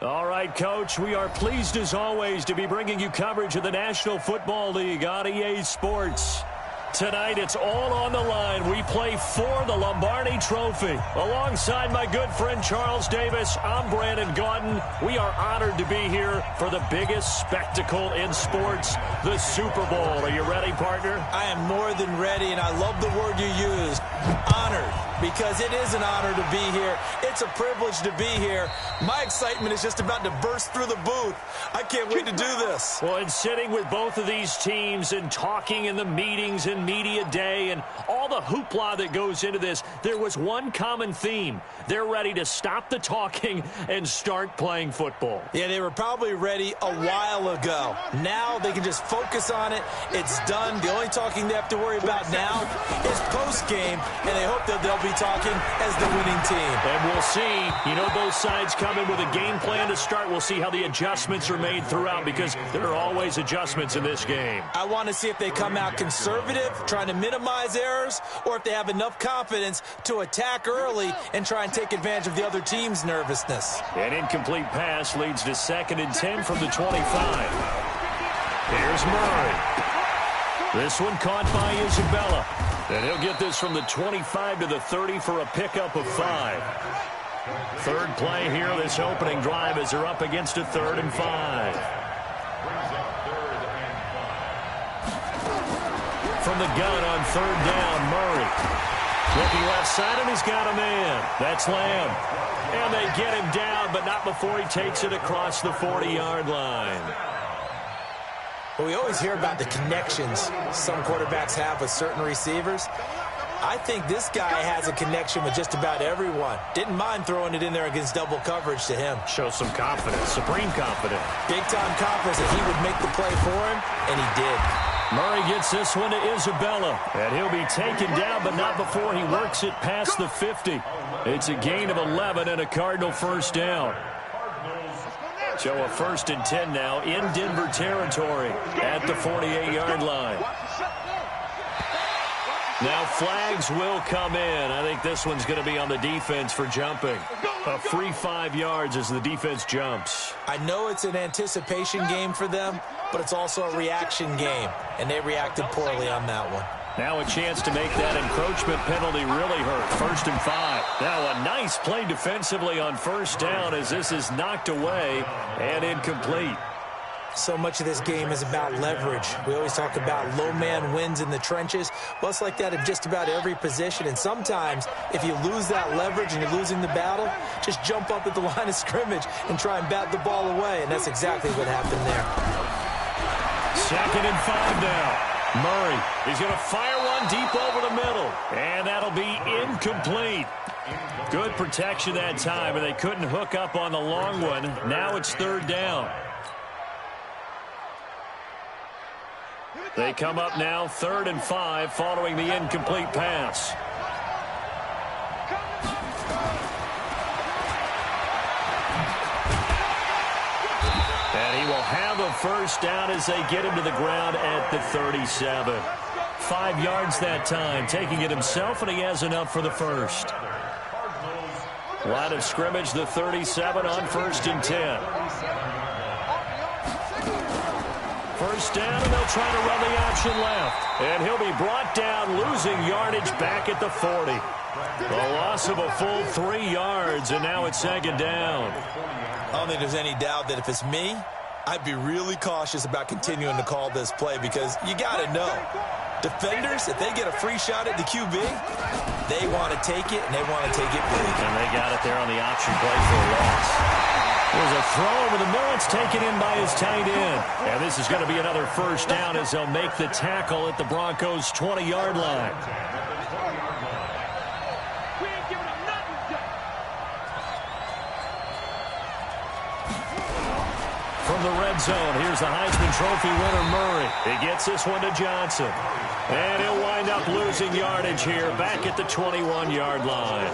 All right, Coach, we are pleased as always to be bringing you coverage of the National Football League on EA Sports. Tonight, it's all on the line. We play for the Lombardi Trophy. Alongside my good friend Charles Davis, I'm Brandon Gaudin. We are honored to be here for the biggest spectacle in sports, the Super Bowl. Are you ready, partner? I am more than ready, and I love the word you used, honored, because it is an honor to be here. It's a privilege to be here. My excitement is just about to burst through the booth. I can't wait to do this. Well, and sitting with both of these teams and talking in the meetings and media day and all the hoopla that goes into this, there was one common theme. They're ready to stop the talking and start playing football. Yeah, they were probably ready a while ago. Now they can just focus on it. It's done. The only talking they have to worry about now is post-game, and they hope that they'll be talking as the winning team. And we'll see. You know, both sides come in with a game plan to start. We'll see how the adjustments are made throughout, because there are always adjustments in this game. I want to see if they come out conservative, trying to minimize errors, or if they have enough confidence to attack early and try and take advantage of the other team's nervousness. An incomplete pass leads to 2nd and 10 from the 25. Here's Murray. This one caught by Isabella. And he'll get this from the 25 to the 30 for a pickup of 5. Third play here, this opening drive, as they're up against a 3rd and 5. From the gun on 3rd down, Murray. Looking left side, and he's got a man. That's Lamb. And they get him down, but not before he takes it across the 40-yard line. Well, we always hear about the connections some quarterbacks have with certain receivers. I think this guy has a connection with just about everyone. Didn't mind throwing it in there against double coverage to him. Shows some confidence, supreme confidence. Big-time confidence that he would make the play for him, and he did. Murray gets this one to Isabella, and he'll be taken down, but not before he works it past the 50. It's a gain of 11 and a Cardinal first down. So a 1st and 10 now in Denver territory at the 48-yard line. Now flags will come in. I think this one's going to be on the defense for jumping. A free 5 yards as the defense jumps. I know it's an anticipation game for them, but it's also a reaction game, and they reacted poorly on that one. Now a chance to make that encroachment penalty really hurt. 1st and 5. Now a nice play defensively on 1st down as this is knocked away and incomplete. So much of this game is about leverage. We always talk about low man wins in the trenches. Well, it's like that in just about every position. And sometimes, if you lose that leverage and you're losing the battle, just jump up at the line of scrimmage and try and bat the ball away. And that's exactly what happened there. 2nd and 5 now. Murray, he's going to fire one deep over the middle. And that'll be incomplete. Good protection that time, and they couldn't hook up on the long one. Now it's 3rd down. They come up now 3rd and 5 following the incomplete pass. And he will have a 1st down as they get him to the ground at the 37. 5 yards that time, taking it himself, and he has enough for the 1st. Line of scrimmage, the 37 on 1st and 10. 1st down, and they'll try to run the option left. And he'll be brought down, losing yardage back at the 40. A loss of a full 3 yards, and now it's 2nd down. I don't think there's any doubt that if it's me, I'd be really cautious about continuing to call this play, because you got to know, defenders, if they get a free shot at the QB, they want to take it, and they want to take it big. And they got it there on the option play for a loss. There's a throw over the middle. It's taken in by his tight end. And this is going to be another 1st down as they'll make the tackle at the Broncos' 20-yard line. From the red zone, here's the Heisman Trophy winner, Murray. He gets this one to Johnson. And he'll wind up losing yardage here back at the 21-yard line.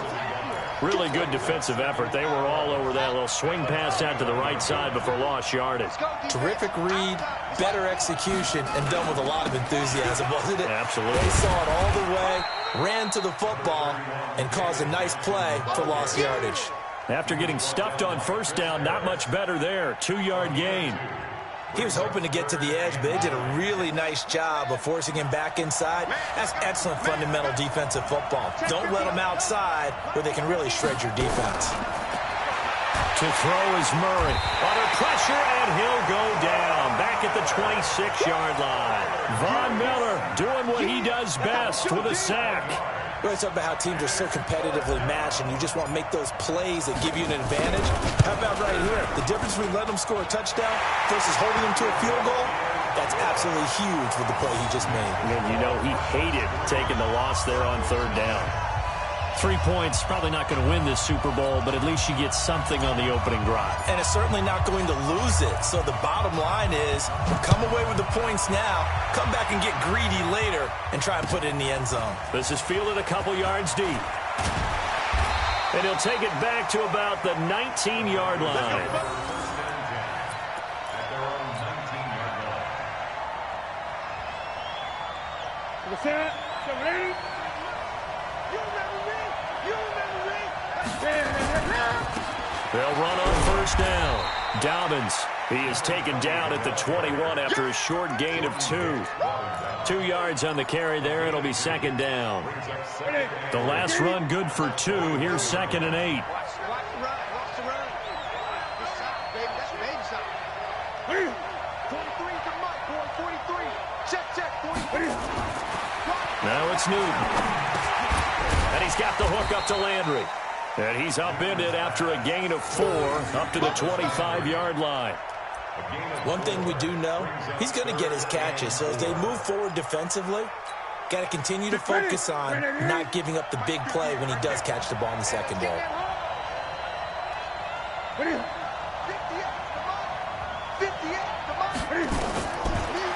Really good defensive effort. They were all over that little swing pass out to the right side before lost yardage. Terrific read, better execution, and done with a lot of enthusiasm, wasn't it? Absolutely. They saw it all the way, ran to the football, and caused a nice play for lost yardage. After getting stuffed on first down, not much better there. 2-yard gain. He was hoping to get to the edge, but they did a really nice job of forcing him back inside. That's excellent fundamental defensive football. Don't let them outside where they can really shred your defense. To throw is Murray. Under pressure, and he'll go down. Back at the 26-yard line. Von Miller doing what he does best with a sack. We always talk about how teams are so competitively matched, and you just want to make those plays that give you an advantage. How about right here? The difference between letting them score a touchdown versus holding them to a field goal, that's absolutely huge with the play he just made. And you know he hated taking the loss there on third down. 3 points, probably not going to win this Super Bowl, but at least you get something on the opening drive. And it's certainly not going to lose it. So the bottom line is, come away with the points now, come back and get greedy later, and try and put it in the end zone. This is fielded a couple yards deep. And he'll take it back to about the 19-yard line. They'll run on first down. Dobbins, he is taken down at the 21 after a short gain of 2. 2 yards on the carry there. It'll be second down. The last run good for 2. Here's 2nd and 8. Now it's Newton. And he's got the hook up to Landry. And he's upended after a gain of 4 up to the 25-yard line. One thing we do know, he's going to get his catches. So as they move forward defensively, got to continue to focus on not giving up the big play when he does catch the ball in the secondary.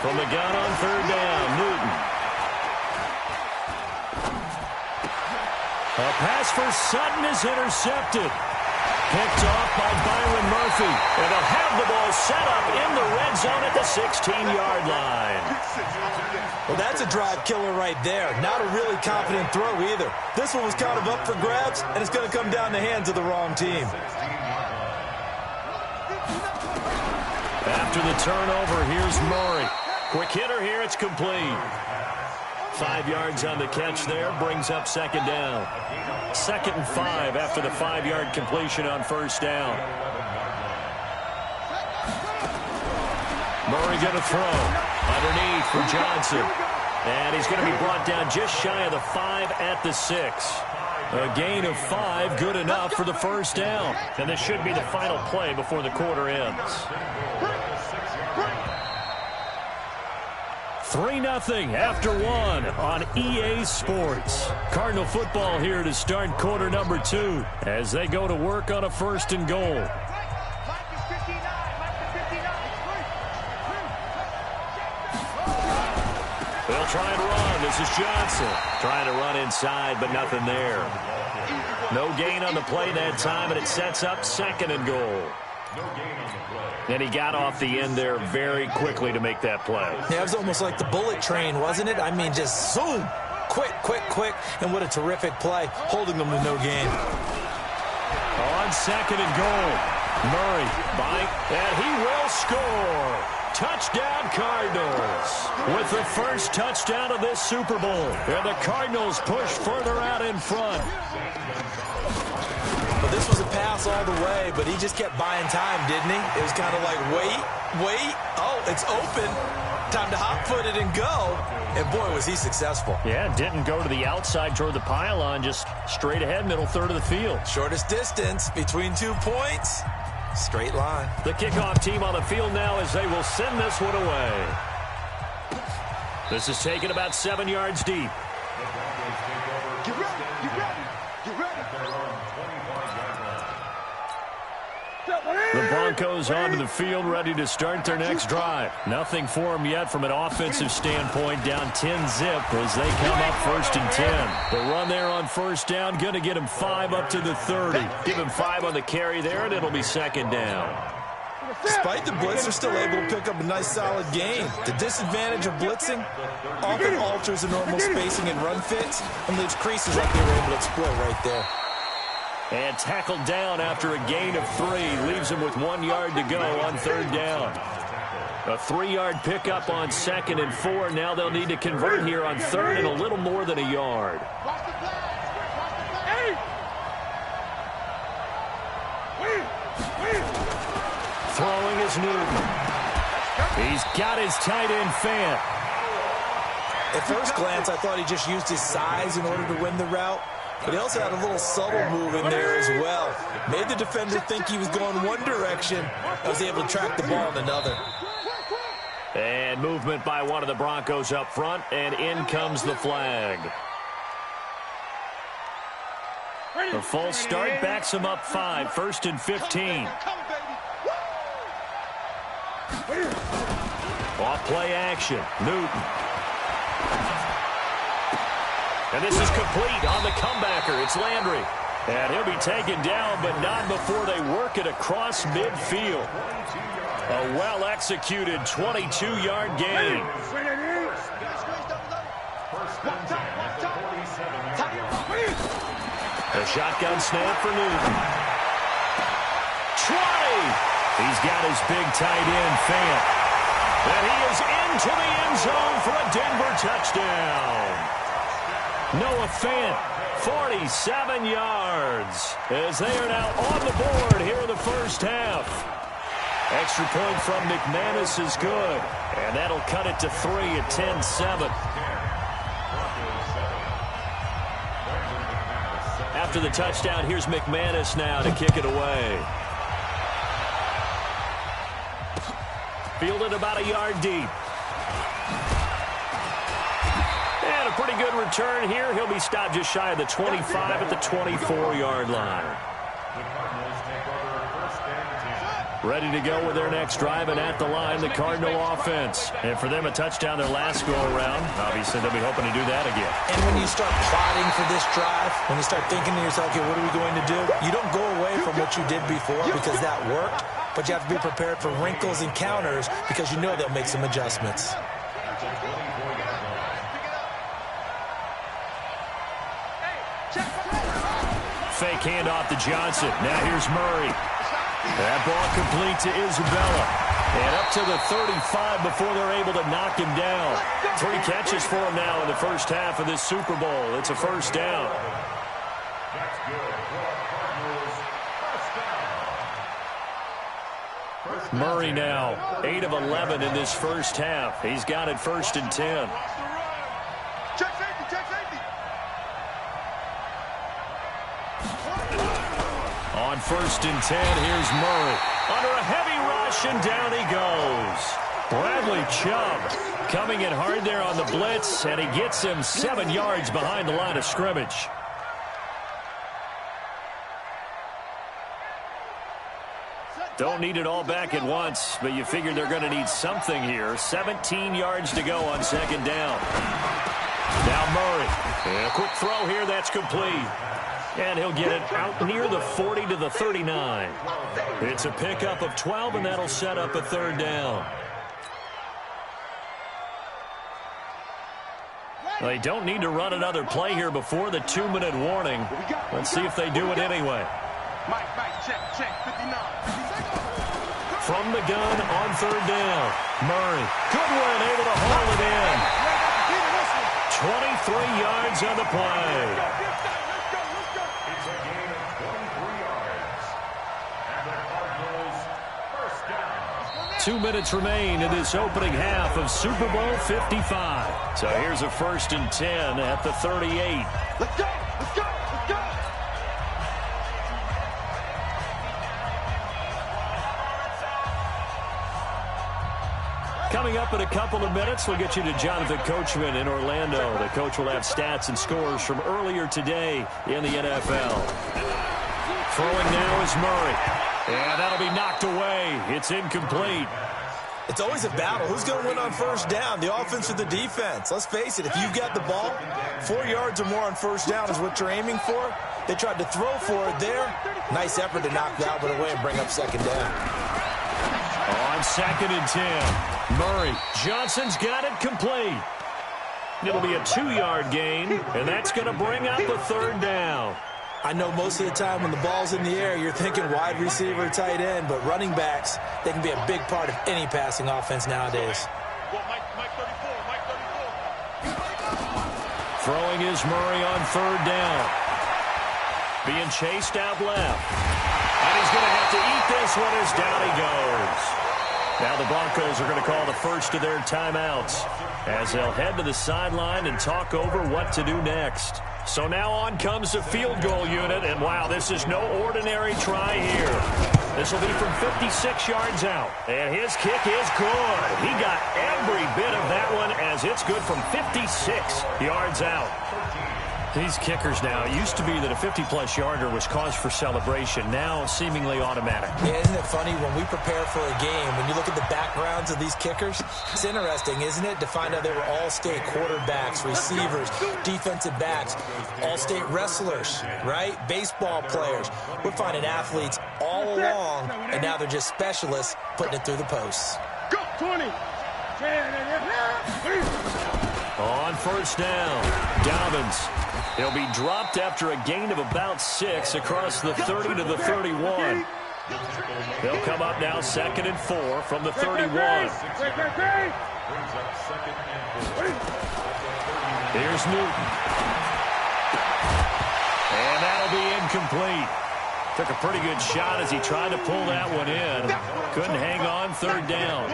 From the gun on third down, Newton. A pass for Sutton is intercepted. Picked off by Byron Murphy. And they'll have the ball set up in the red zone at the 16-yard line. Well, that's a drive killer right there. Not a really confident throw either. This one was kind of up for grabs, and it's going to come down the hands of the wrong team. After the turnover, here's Murray. Quick hitter here, it's complete. 5 yards on the catch there, brings up second down. 2nd and 5 after the 5-yard completion on first down. Murray going to throw. Underneath for Johnson. And he's going to be brought down just shy of the 5 at the 6. A gain of 5, good enough for the first down. And this should be the final play before the quarter ends. 3-0 after 1 on EA Sports. Cardinal football here to start quarter number 2 as they go to work on a 1st and goal. They'll try and run. This is Johnson trying to run inside, but nothing there. No gain on the play that time, and it sets up 2nd and goal. And he got off the end there very quickly to make that play. Yeah, it was almost like the bullet train, wasn't it? I mean, just zoom. Quick, quick, quick. And what a terrific play, holding them to no gain. On 2nd and goal, Murray by, and he will score. Touchdown Cardinals with the first touchdown of this Super Bowl. And the Cardinals push further out in front. Well, this was a pass all the way, but he just kept buying time, didn't he? It was kind of like, wait. Oh, it's open. Time to hot-foot it and go. And, boy, was he successful. Yeah, didn't go to the outside toward the pylon, just straight ahead, middle third of the field. Shortest distance between 2 points. Straight line. The kickoff team on the field now as they will send this one away. This is taken about 7 yards deep. Get ready. The Broncos onto the field, ready to start their next drive. Nothing for them yet from an offensive standpoint, down 10-zip as they come up 1st and 10. The run there on first down, going to get him 5 up to the 30. Give him 5 on the carry there, and it'll be 2nd down. Despite the blitz, they're still able to pick up a nice, solid gain. The disadvantage of blitzing often alters the normal spacing and run fits and leaves creases like they were able to exploit right there. And tackled down after a gain of 3. Leaves him with 1 yard to go on 3rd down. A 3-yard pickup on 2nd and 4. Now they'll need to convert here on 3rd and a little more than a yard. Throwing is Newton. He's got his tight end Fant. At first glance, I thought he just used his size in order to win the route. But he also had a little subtle move in there as well. Made the defender think he was going one direction. I was able to track the ball in another. And movement by one of the Broncos up front, and in comes the flag. The false start backs him up 5, 1st and 15. Off play action, Newton. And this is complete on the comebacker. It's Landry. And he'll be taken down, but not before they work it across midfield. A well-executed 22-yard gain. A shotgun snap for Newton. 20! He's got his big tight end, Fant. And he is into the end zone for a Denver touchdown. Noah Fant, 47 yards, as they are now on the board here in the first half. Extra point from McManus is good, and that'll cut it to 3 at 10-7. After the touchdown, here's McManus now to kick it away. Fielded about a yard deep. And a pretty good return here. He'll be stopped just shy of the 25 at the 24-yard line. Ready to go with their next drive, and at the line, the Cardinal offense. And for them, a touchdown their last go-around. Obviously, they'll be hoping to do that again. And when you start plotting for this drive, when you start thinking to yourself, okay, what are we going to do? You don't go away from what you did before because that worked, but you have to be prepared for wrinkles and counters because you know they'll make some adjustments. Fake handoff to Johnson. Now here's Murray. That ball complete to Isabella. And up to the 35 before they're able to knock him down. 3 catches for him now in the first half of this Super Bowl. It's a first down. Murray now, 8 of 11 in this first half. He's got it 1st and 10. On 1st and 10, here's Murray. Under a heavy rush, and down he goes. Bradley Chubb coming in hard there on the blitz, and he gets him 7 yards behind the line of scrimmage. Don't need it all back at once, but you figure they're going to need something here. 17 yards to go on 2nd down. Now Murray. And a quick throw here, that's complete. And he'll get it out near the 40 to the 39. It's a pickup of 12, and that'll set up a 3rd down. They don't need to run another play here before the 2-minute warning. Let's see if they do it anyway. From the gun on 3rd down. Murray, good one, able to hold it in. 23 yards on the play. 2 minutes remain in this opening half of Super Bowl 55. So here's a 1st and 10 at the 38. Let's go! Let's go! Let's go! Coming up in a couple of minutes, we'll get you to Jonathan Coachman in Orlando. The coach will have stats and scores from earlier today in the NFL. Throwing now is Murray. And that'll be knocked away. It's incomplete. It's always a battle. Who's going to win on 1st down, the offense or the defense? Let's face it, if you've got the ball, 4 yards or more on 1st down is what you're aiming for. They tried to throw for it there. Nice effort to knock that one away and bring up 2nd down. On 2nd and 10, Murray. Johnson's got it complete. It'll be a 2-yard gain, and that's going to bring up a 3rd down. I know most of the time when the ball's in the air, you're thinking wide receiver, tight end, but running backs, they can be a big part of any passing offense nowadays. Throwing is Murray on third down. Being chased out left. And he's going to have to eat this one as down he goes. Now the Broncos are going to call the first of their timeouts as they'll head to the sideline and talk over what to do next. So now on comes the field goal unit, and wow, this is no ordinary try here. This will be from 56 yards out, and his kick is good. He got every bit of that one as it's good from 56 yards out. These kickers now, it used to be that a 50-plus yarder was cause for celebration, now seemingly automatic. Yeah, isn't it funny when we prepare for a game, when you look at the backgrounds of these kickers, it's interesting, isn't it, to find out they were all-state quarterbacks, receivers, defensive backs, all-state wrestlers, right? Baseball players. We're finding athletes all along, and now they're just specialists putting it through the posts. Go, 20. On first down, Dobbins. He'll be dropped after a gain of about 6 across the 30 to the 31. They'll come up now 2nd and 4 from the 31. Here's Newton. And that'll be incomplete. Took a pretty good shot as he tried to pull that one in. Couldn't hang on, third down.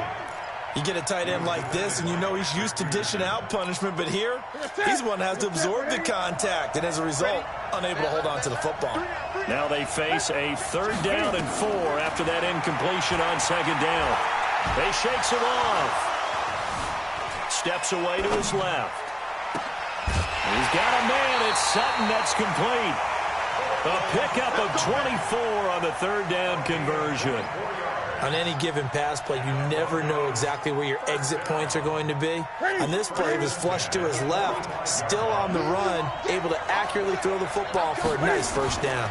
You get a tight end like this, and you know he's used to dishing out punishment, but here, he's the one that has to absorb the contact, and as a result, unable to hold on to the football. Now they face a 3rd down and 4 after that incompletion on 2nd down. They shakes him off. Steps away to his left. He's got a man. It's Sutton that's complete. A pickup of 24 on the 3rd down conversion. On any given pass play, you never know exactly where your exit points are going to be. On this play, he was flushed to his left, still on the run, able to accurately throw the football for a nice first down.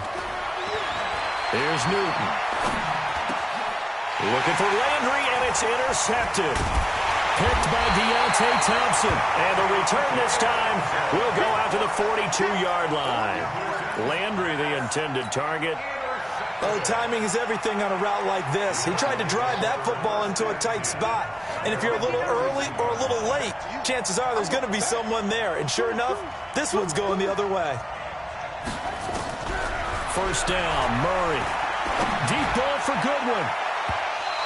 Here's Newton. Looking for Landry, and it's intercepted. Picked by Deontay Thompson. And the return this time will go out to the 42-yard line. Landry, the intended target. Oh, timing is everything on a route like this. He tried to drive that football into a tight spot. And if you're a little early or a little late, chances are there's going to be someone there. And sure enough, this one's going the other way. First down, Murray. Deep ball for Goodwin.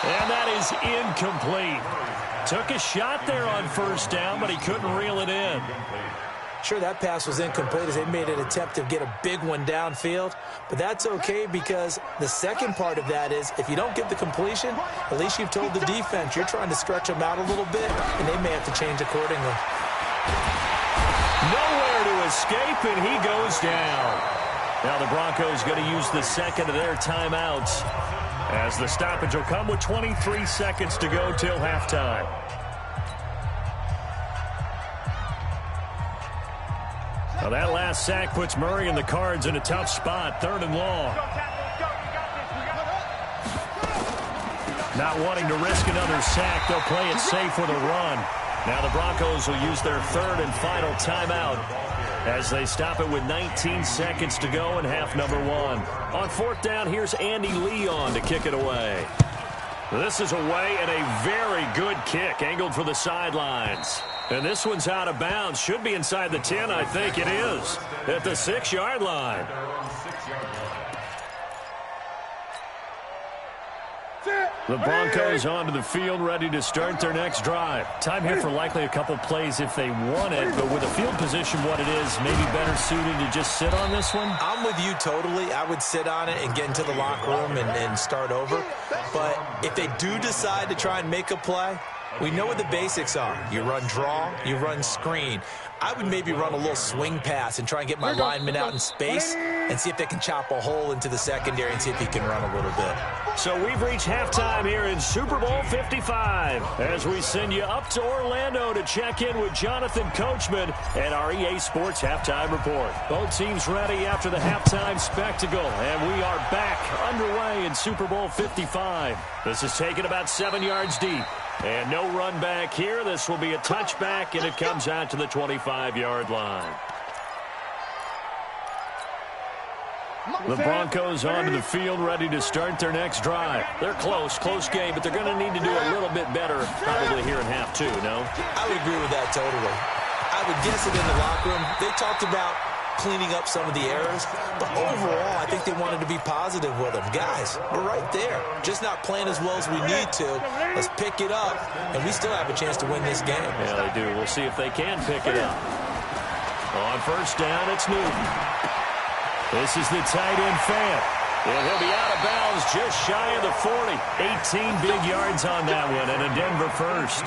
And that is incomplete. Took a shot there on first down, but he couldn't reel it in. Sure, that pass was incomplete as they made an attempt to get a big one downfield. But that's okay because the second part of that is if you don't get the completion, at least you've told the defense you're trying to stretch them out a little bit, and they may have to change accordingly. Nowhere to escape, and he goes down. Now the Broncos going to use the second of their timeouts as the stoppage will come with 23 seconds to go till halftime. Now that last sack puts Murray and the Cards in a tough spot, 3rd and long. Not wanting to risk another sack, they'll play it safe with a run. Now the Broncos will use their 3rd and final timeout as they stop it with 19 seconds to go in half number 1. On 4th down, here's Andy Leon to kick it away. This is away and a very good kick, angled for the sidelines. And this one's out of bounds. Should be inside the 10, I think it is, at the 6-yard line. The Broncos onto the field, ready to start their next drive. Time here for likely a couple plays if they want it, but with a field position what it is, maybe better suited to just sit on this one? I'm with you totally. I would sit on it and get into the locker room and start over. But if they do decide to try and make a play, we know what the basics are. You run draw, you run screen. I would maybe run a little swing pass and try and get my lineman out in space and see if they can chop a hole into the secondary and see if he can run a little bit. So we've reached halftime here in Super Bowl 55 as we send you up to Orlando to check in with Jonathan Coachman and our EA Sports Halftime Report. Both teams ready after the halftime spectacle, and we are back underway in Super Bowl 55. This is taken about 7 yards deep. And no run back here. This will be a touchback, and it comes out to the 25-yard line. The Broncos onto the field, ready to start their next drive. They're close game, but they're going to need to do a little bit better probably here in half two, no? I would agree with that totally. I would guess it in the locker room. They talked about cleaning up some of the errors, but overall, I think they wanted to be positive with them. Guys, we're right there. Just not playing as well as we need to. Let's pick it up, and we still have a chance to win this game. Yeah, they do. We'll see if they can pick it up. On first down, it's Newton. This is the tight end Fant. And he'll be out of bounds just shy of the 40. 18 big yards on that one, and a Denver first.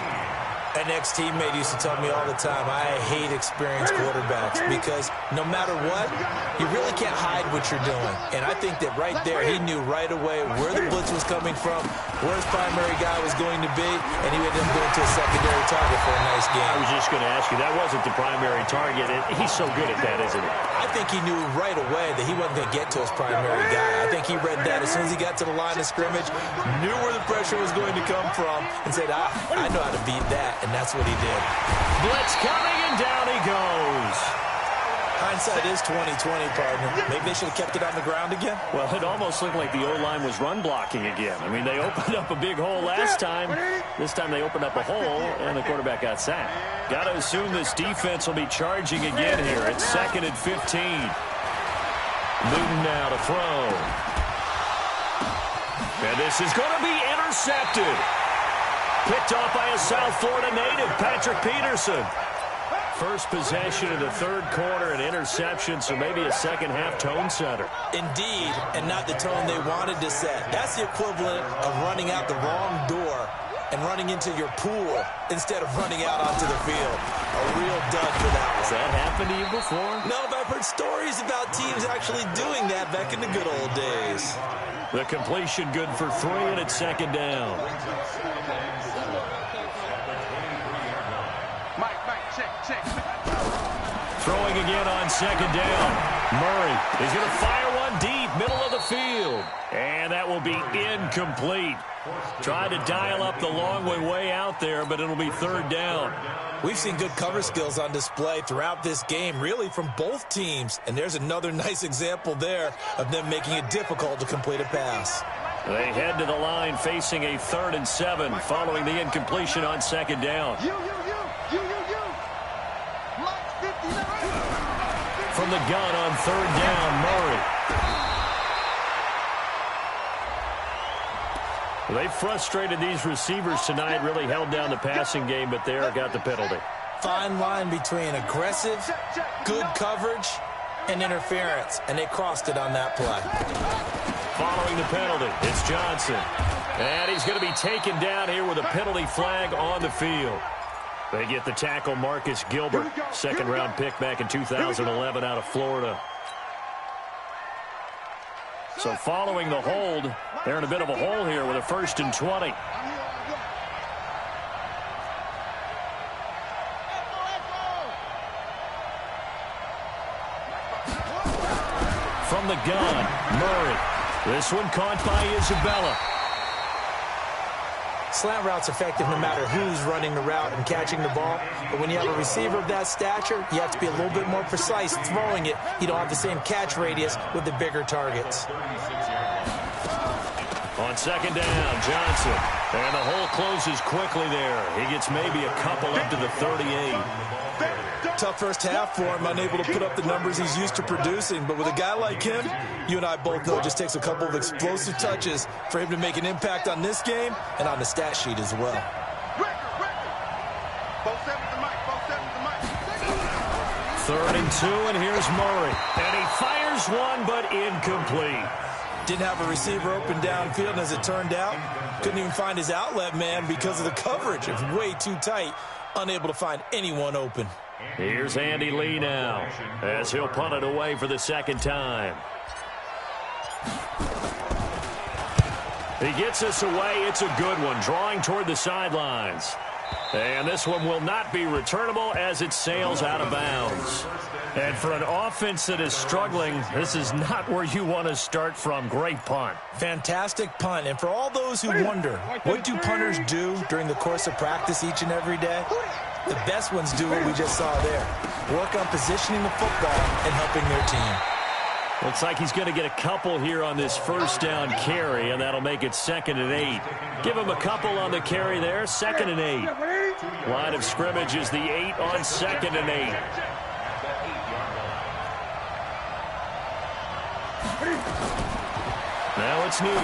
An ex-teammate used to tell me all the time, I hate experienced quarterbacks because no matter what, you really can't hide what you're doing. And I think that right there, he knew right away where the blitz was coming from, where his primary guy was going to be, and he ended up going to a secondary target for a nice game. I was just going to ask you, that wasn't the primary target. He's so good at that, isn't he? I think he knew right away that he wasn't going to get to his primary guy. I think he read that as soon as he got to the line of scrimmage, knew where the pressure was going to come from, and said, I know how to beat that. And that's what he did. Blitz coming, and down he goes. Hindsight is 20/20, partner. Maybe they should have kept it on the ground again. Well, it almost looked like the O-line was run blocking again. I mean, they opened up a big hole last time. This time they opened up a hole, and the quarterback got sacked. Got to assume this defense will be charging again here. It's 2nd and 15. Newton now to throw. And this is going to be intercepted. Picked off by a South Florida native, Patrick Peterson. First possession of the third quarter, an interception, so maybe a second-half tone setter. Indeed, and not the tone they wanted to set. That's the equivalent of running out the wrong door and running into your pool instead of running out onto the field. A real dud for that one. Has that happened to you before? No, but I've heard stories about teams actually doing that back in the good old days. The completion good for 3, and it's 2nd down. Throwing again on 2nd down. Murray is going to fire one deep, middle of the field. And that will be incomplete. Tried to dial up the long way out there, but it'll be 3rd down. We've seen good cover skills on display throughout this game, really from both teams. And there's another nice example there of them making it difficult to complete a pass. They head to the line facing a 3rd and 7 following the incompletion on 2nd down. From the gun on 3rd down, Murray. Well, they frustrated these receivers tonight, really held down the passing game, but there got the penalty. Fine line between aggressive, good coverage, and interference, and they crossed it on that play. Following the penalty, it's Johnson. And he's going to be taken down here with a penalty flag on the field. They get the tackle, Marcus Gilbert, 2nd-round pick back in 2011 out of Florida. So following the hold, they're in a bit of a hole here with a 1st and 20. From the gun, Murray. This one caught by Isabella. Slant route's effective no matter who's running the route and catching the ball. But when you have a receiver of that stature, you have to be a little bit more precise throwing it. You don't have the same catch radius with the bigger targets. On 2nd down, Johnson. And the hole closes quickly there. He gets maybe a couple up to the 38. Tough first half for him, unable to put up the numbers he's used to producing. But with a guy like him, you and I both know it just takes a couple of explosive touches for him to make an impact on this game and on the stat sheet as well. 3rd and 2, and here's Murray. And he fires one, but incomplete. Didn't have a receiver open downfield, and as it turned out, couldn't even find his outlet man because of the coverage. It was way too tight, unable to find anyone open. Here's Andy Lee now, as he'll punt it away for the 2nd time. He gets us away. It's a good one, drawing toward the sidelines. And this one will not be returnable as it sails out of bounds. And for an offense that is struggling, this is not where you want to start from. Great punt. Fantastic punt. And for all those who wonder, what do punters do during the course of practice each and every day? The best ones do what we just saw there. Work on positioning the football and helping their team. Looks like he's going to get a couple here on this first down carry, and that'll make it 2nd and 8. Give him a couple on the carry there, 2nd and 8. Line of scrimmage is the 8 on 2nd and 8. Now it's Newton.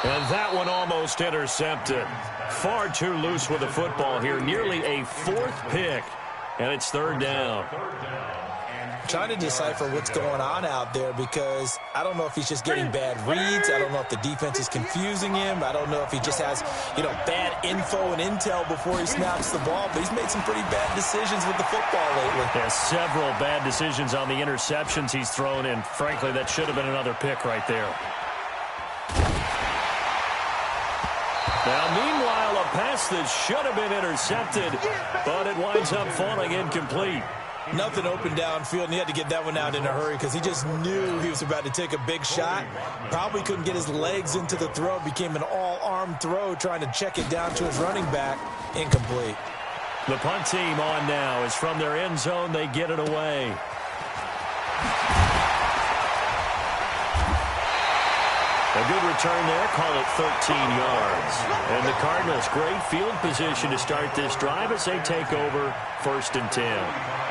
And that one almost intercepted. Far too loose with the football here. Nearly a 4th pick. And it's 3rd down. Trying to decipher what's going on out there because I don't know if he's just getting bad reads. I don't know if the defense is confusing him. I don't know if he just has, bad info and intel before he snaps the ball. But he's made some pretty bad decisions with the football lately. There's several bad decisions on the interceptions he's thrown in. Frankly, that should have been another pick right there. Now, meanwhile, a pass that should have been intercepted, but it winds up falling incomplete. Nothing open downfield, and he had to get that one out in a hurry because he just knew he was about to take a big shot. Probably couldn't get his legs into the throw. Became an all-arm throw trying to check it down to his running back. Incomplete. The punt team on now is from their end zone. They get it away. A good return there. Call it 13 yards. And the Cardinals, great field position to start this drive as they take over 1st and 10.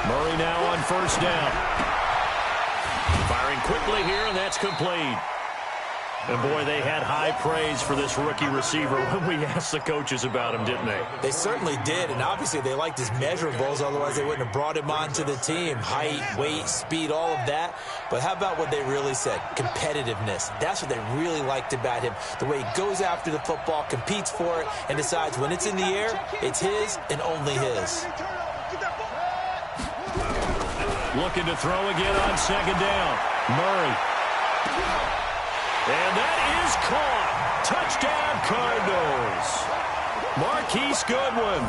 Murray now on 1st down. Firing quickly here, and that's complete. And, boy, they had high praise for this rookie receiver when we asked the coaches about him, didn't they? They certainly did, and obviously they liked his measurables. Otherwise, they wouldn't have brought him onto the team. Height, weight, speed, all of that. But how about what they really said? Competitiveness. That's what they really liked about him. The way he goes after the football, competes for it, and decides when it's in the air, it's his and only his. Looking to throw again on 2nd down. Murray. And that is caught. Touchdown, Cardinals. Marquise Goodwin,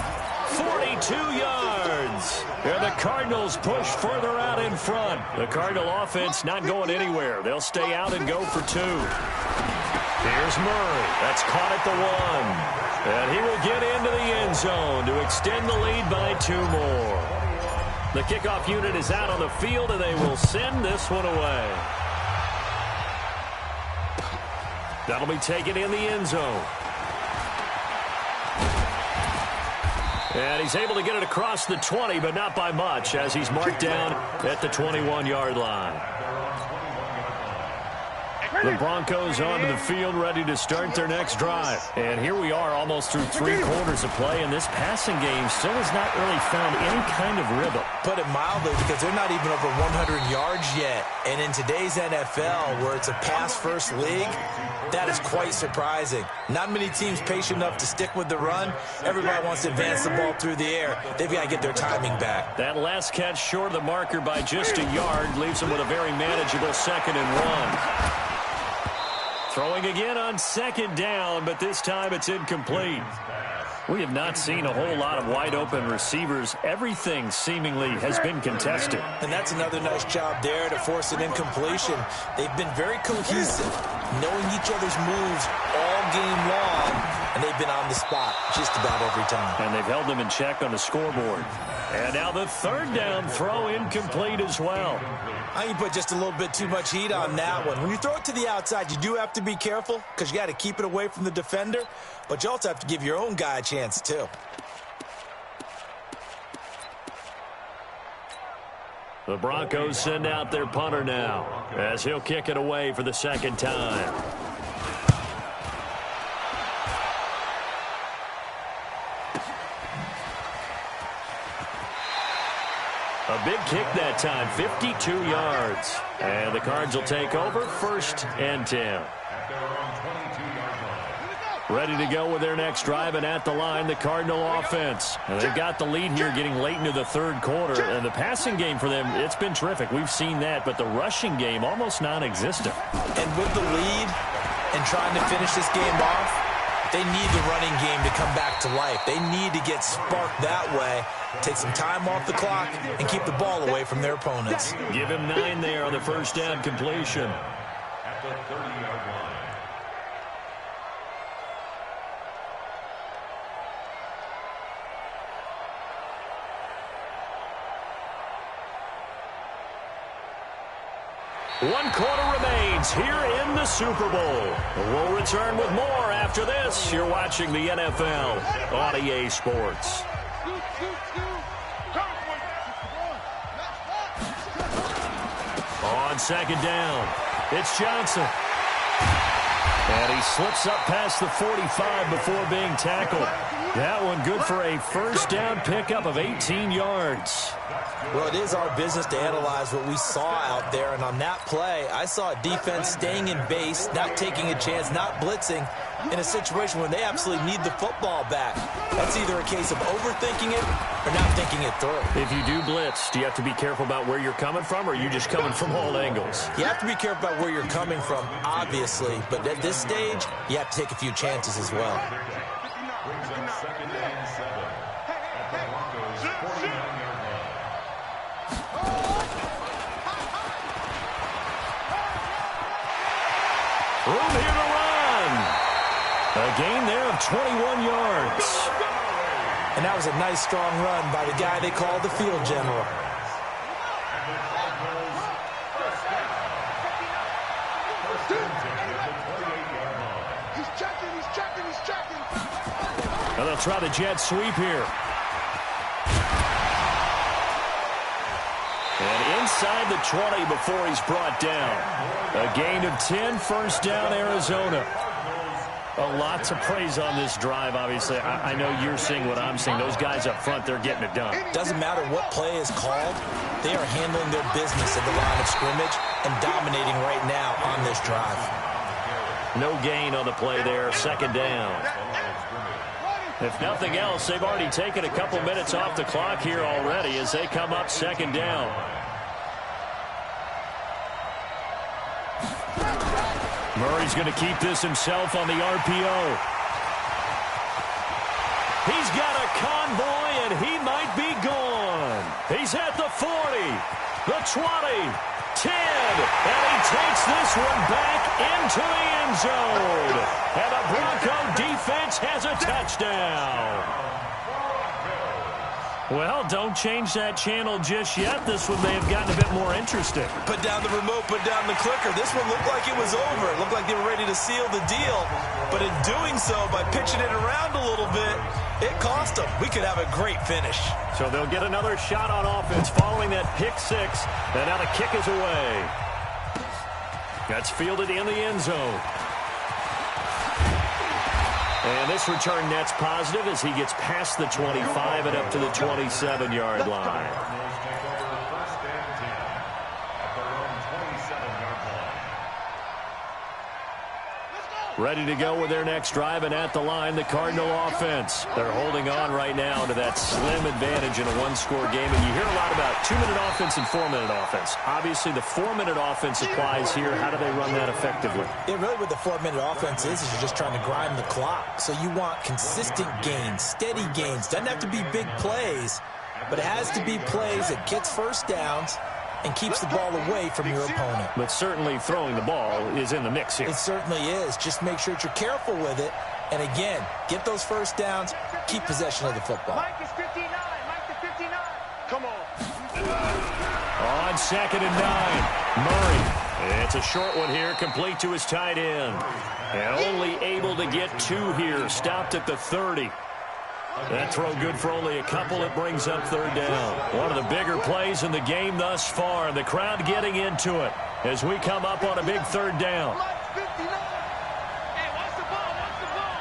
42 yards. And the Cardinals push further out in front. The Cardinal offense not going anywhere. They'll stay out and go for 2. Here's Murray. That's caught at the 1. And he will get into the end zone to extend the lead by 2 more. The kickoff unit is out on the field, and they will send this one away. That'll be taken in the end zone. And he's able to get it across the 20, but not by much, as he's marked down at the 21-yard line. The Broncos onto the field, ready to start their next drive. And here we are, almost through 3 quarters of play, and this passing game still has not really found any kind of rhythm. Put it mildly, because they're not even over 100 yards yet. And in today's NFL, where it's a pass-first league, that is quite surprising. Not many teams patient enough to stick with the run. Everybody wants to advance the ball through the air. They've got to get their timing back. That last catch short of the marker by just a yard leaves them with a very manageable 2nd and 1. Throwing again on 2nd down, but this time it's incomplete. We have not seen a whole lot of wide-open receivers. Everything seemingly has been contested. And that's another nice job there to force an incompletion. They've been very cohesive, knowing each other's moves all game long, and they've been on the spot just about every time. And they've held them in check on the scoreboard. And now the 3rd down throw incomplete as well. I think you put just a little bit too much heat on that one. When you throw it to the outside, you do have to be careful because you got to keep it away from the defender, but you also have to give your own guy a chance too. The Broncos send out their punter now as he'll kick it away for the 2nd time. A big kick that time, 52 yards. And the Cards will take over 1st and 10. Ready to go with their next drive, and at the line, the Cardinal offense. And they've got the lead here getting late into the 3rd quarter. And the passing game for them, it's been terrific. We've seen that, but the rushing game almost non-existent. And with the lead and trying to finish this game off, they need the running game to come back to life. They need to get sparked that way, take some time off the clock, and keep the ball away from their opponents. Give him 9 there on the 1st down completion. the 30-yard line. One quarter remains here in the Super Bowl. We'll return with more after this. You're watching the NFL on EA Sports. On second down, it's Johnson. And he slips up past the 45 before being tackled. That one good for a first down pickup of 18 yards. Well, it is our business to analyze what we saw out there, and on that play, I saw a defense staying in base, not taking a chance, not blitzing, in a situation where they absolutely need the football back. That's either a case of overthinking it or not thinking it through. If you do blitz, do you have to be careful about where you're coming from, or are you just coming from all angles? You have to be careful about where you're coming from, obviously, but at this stage, you have to take a few chances as well. Brings up second and 7 at the Broncos' 49-yard line. Room here to run. A gain there of 21 yards. And that was a nice, strong run by the guy they call the field general. He's checking. Now they'll try the jet sweep here. And inside the 20 before he's brought down. A gain of 10, first down, Arizona. A lot to praise on this drive, obviously. I know you're seeing what I'm seeing. Those guys up front, they're getting it done. Doesn't matter what play is called. They are handling their business at the line of scrimmage and dominating right now on this drive. No gain on the play there, second down. If nothing else, they've already taken a couple minutes off the clock here already as they come up second down. Murray's going to keep this himself on the RPO. He's got a convoy, and he might be gone. He's at the 40, the 20, 10, and he takes this one back into the end zone. And the Bronco defense has a touchdown. Well, don't change that channel just yet. This one may have gotten a bit more interesting. Put down the remote, put down the clicker. This one looked like it was over. It looked like they were ready to seal the deal. But in doing so, by pitching it around a little bit, it cost them. We could have a great finish. So they'll get another shot on offense following that pick six. And now the kick is away. That's fielded in the end zone. And this return net's positive as he gets past the 25 and up to the 27-yard line. Ready to go with their next drive, and at the line, the Cardinal offense. They're holding on right now to that slim advantage in a one-score game. And you hear a lot about 2-minute offense and 4-minute offense. Obviously, the 4-minute offense applies here. How do they run that effectively? Yeah, really what the 4-minute offense is you're just trying to grind the clock. So you want consistent gains, steady gains. Doesn't have to be big plays, but it has to be plays that gets first downs and keeps the ball away from your opponent. But certainly throwing the ball is in the mix here. It certainly is. Just make sure that you're careful with it. And again, get those first downs, keep possession of the football. Mike is 59. Mike to 59. Come on. On second and 9, Murray. It's a short one here, complete to his tight end. And only able to get 2 here, stopped at the 30. That throw good for only a couple. It brings up third down. One of the bigger plays in the game thus far. The crowd getting into it as we come up on a big third down. Hey, watch the ball. Watch the ball.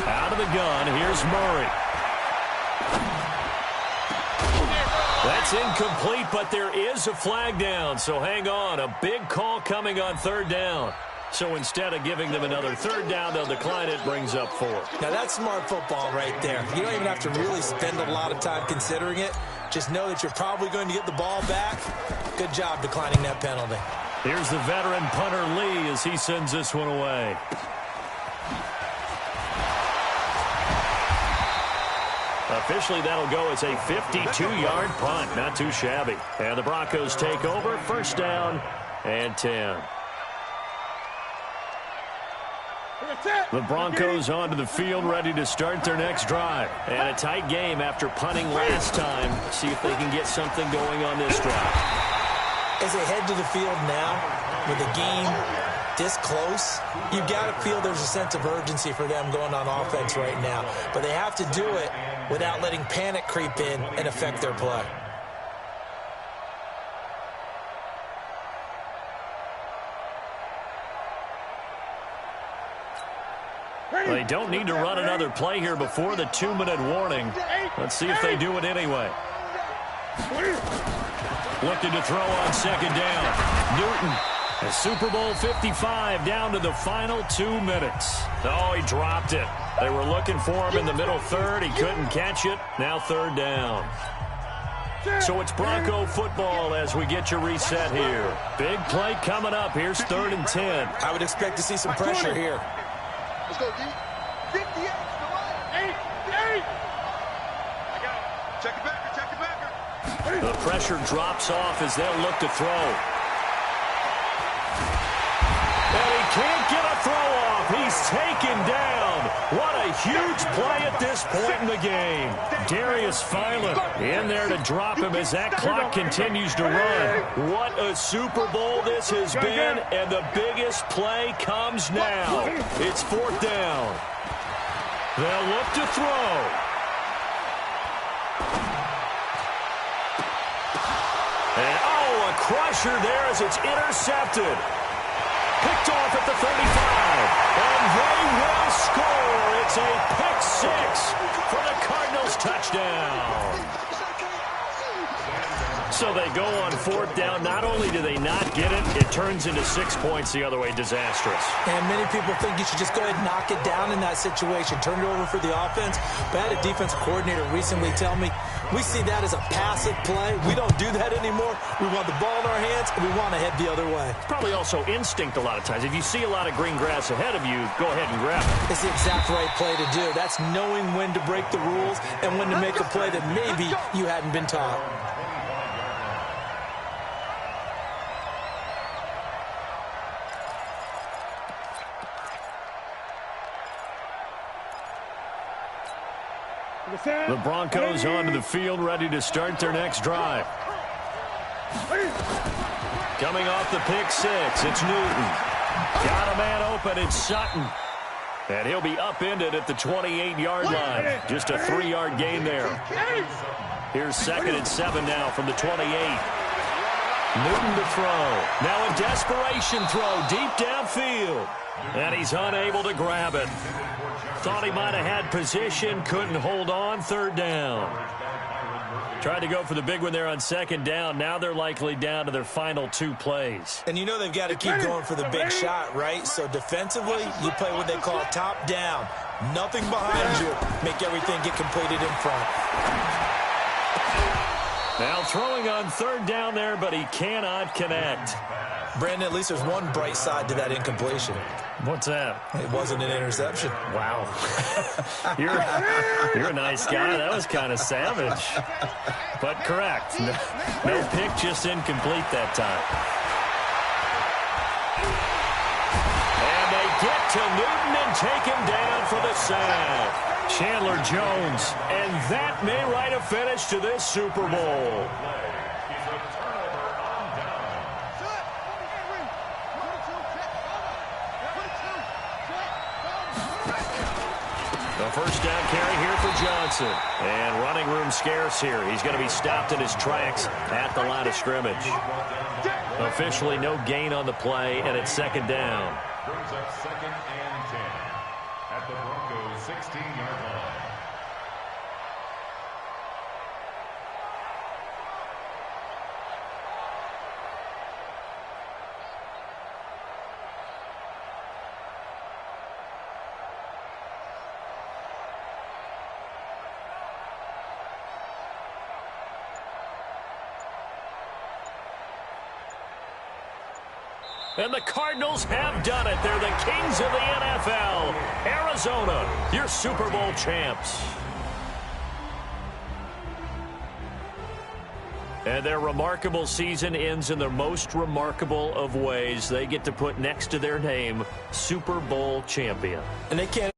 Out of the gun, here's Murray. That's incomplete, but there is a flag down, so hang on. A big call coming on third down. So instead of giving them another third down, they'll decline it, brings up 4. Now, that's smart football right there. You don't even have to really spend a lot of time considering it. Just know that you're probably going to get the ball back. Good job declining that penalty. Here's the veteran punter Lee as he sends this one away. Officially, that'll go as a 52-yard punt. Not too shabby. And the Broncos take over. First down and 10. The Broncos onto the field, ready to start their next drive. And a tight game after punting last time. See if they can get something going on this drive. As they head to the field now, with the game this close, you've got to feel there's a sense of urgency for them going on offense right now. But they have to do it without letting panic creep in and affect their play. They don't need to run another play here before the 2-minute warning. Let's see if they do it anyway. Looking to throw on second down. Newton, a Super Bowl 55 down to the final 2 minutes. Oh, he dropped it. They were looking for him in the middle third. He couldn't catch it. Now third down. So it's Bronco football as we get you reset here. Big play coming up. Here's 3rd and 10. I would expect to see some pressure here. Let's go, D. 58 to the right. 8. I got it. Check it backer, check it backer. The pressure drops off as they'll look to throw. And he can't get a throw off. He's taken down. What a huge play at this point in the game. Darius Philon in there to drop him as that clock continues to run. What a Super Bowl this has been, and the biggest play comes now. It's 4th down. They'll look to throw. And, oh, a crusher there as it's intercepted. Picked off at the 35. And they will score. It's a pick six for the Cardinals touchdown. So they go on 4th down. Not only do they not get it, it turns into 6 points the other way. Disastrous. And many people think you should just go ahead and knock it down in that situation. Turn it over for the offense. But I had a defensive coordinator recently tell me, we see that as a passive play. We don't do that anymore. We want the ball in our hands, and we want to head the other way. It's probably also instinct a lot of times. If you see a lot of green grass ahead of you, go ahead and grab it. It's the exact right play to do. That's knowing when to break the rules and when to make a play that maybe you hadn't been taught. The Broncos onto the field, ready to start their next drive. Coming off the pick six, it's Newton. Got a man open, it's Sutton. And he'll be upended at the 28-yard line. Just a 3-yard gain there. Here's 2nd and 7 now from the 28. Newton to throw. Now a desperation throw deep downfield. And he's unable to grab it. Thought he might have had position, couldn't hold on. 3rd down. Tried to go for the big one there on 2nd down. Now they're likely down to their final 2 plays. And you know they've got to keep going for the big shot, right? So defensively, you play what they call top down. Nothing behind you. Make everything get completed in front. Now throwing on 3rd down there, but he cannot connect. Brandon, at least there's one bright side to that incompletion. What's that? It wasn't an interception. Wow. You're a nice guy. That was kind of savage. But correct. No pick, just incomplete that time. And they get to Newton and take him down for the sack. Chandler Jones. And that may write a finish to this Super Bowl. The first down carry here for Johnson. And running room scarce here. He's going to be stopped in his tracks at the line of scrimmage. Officially no gain on the play, and it's 2nd down. Brings up 2nd and 10 at the Broncos' 16-yard line. And the Cardinals have done it. They're the kings of the NFL. Arizona, your Super Bowl champs. And their remarkable season ends in the most remarkable of ways. They get to put next to their name, Super Bowl champion. And they can't